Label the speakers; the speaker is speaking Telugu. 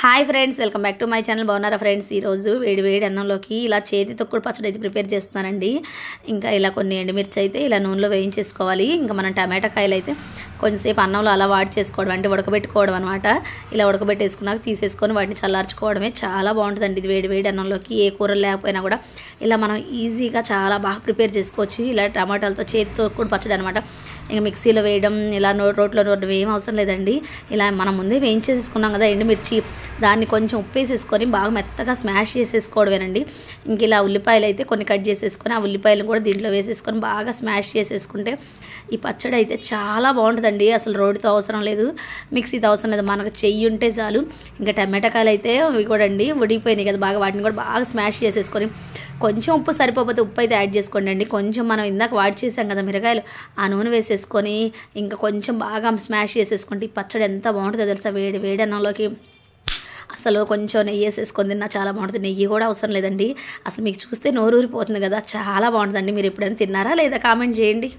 Speaker 1: Hi friends, welcome back to my channel. బాగున్నారా ఫ్రెండ్స్? ఈరోజు వేడి వేడి అన్నంలోకి ఇలా చేతి తొక్కుడు పచ్చడి అయితే ప్రిపేర్ చేస్తున్నానండి. ఇంకా ఇలా కొన్ని ఎండుమిర్చి అయితే ఇలా నూనెలో వేయించేసుకోవాలి. ఇంకా మనం టమాటా కాయలు అయితే కొంచెంసేపు అన్నంలో అలా వాడి చేసుకోవడం, అంటే ఉడకబెట్టుకోవడం అనమాట. ఇలా ఉడకబెట్టేసుకున్నాక తీసేసుకొని వాటిని చల్లార్చుకోవడమే చాలా బాగుంటుందండి. ఇది వేడి వేడి అన్నంలోకి ఏ కూరలు లేకపోయినా కూడా ఇలా మనం ఈజీగా చాలా బాగా ప్రిపేర్ చేసుకోవచ్చు. ఇలా టమాటాలతో చేతి తొక్కుడు పచ్చడి అనమాట. ఇంకా మిక్సీలో వేయడం, ఇలా రోట్లో నూరడం ఏం అవసరం లేదండి. ఇలా మనం ముందే వేయించేసుకున్నాం కదా ఎండుమిర్చి, దాన్ని కొంచెం ఉప్పు వేసేసుకొని బాగా మెత్తగా స్మాష్ చేసేసుకోవడమేనండి. ఇంక ఇలా ఉల్లిపాయలు అయితే కొన్ని కట్ చేసేసుకొని ఆ ఉల్లిపాయలు కూడా దీంట్లో వేసేసుకొని బాగా స్మాష్ చేసేసుకుంటే ఈ పచ్చడి అయితే చాలా బాగుంటుందండి. అసలు రోడ్డుతో అవసరం లేదు, మిక్సీతో అవసరం లేదు, మనకు చెయ్యి ఉంటే చాలు. ఇంకా టమాటాకాయలు అయితే అవి కూడా అండి ఉడికిపోయినాయి కదా బాగా, వాటిని కూడా బాగా స్మాష్ చేసేసుకొని కొంచెం ఉప్పు సరిపోతే ఉప్పు అయితే యాడ్ చేసుకోండి అండి. కొంచెం మనం ఇందాక వాడి చేసాం కదా మిరగాయలు, ఆ నూనె వేసేసుకొని ఇంకా కొంచెం బాగా స్మాష్ చేసేసుకుంటే ఈ పచ్చడి ఎంత బాగుంటుందో తెలుసా. వేడి వేడి అన్నంలోకి అసలు కొంచెం నెయ్యి వేసేసుకొని తిన్నా చాలా బాగుంటుంది. నెయ్యి కూడా అవసరం లేదండి. అసలు మీకు చూస్తే నోరూరిపోతుంది కదా, చాలా బాగుంటుందండి. మీరు ఎప్పుడైనా తిన్నారా లేదా కామెంట్ చేయండి.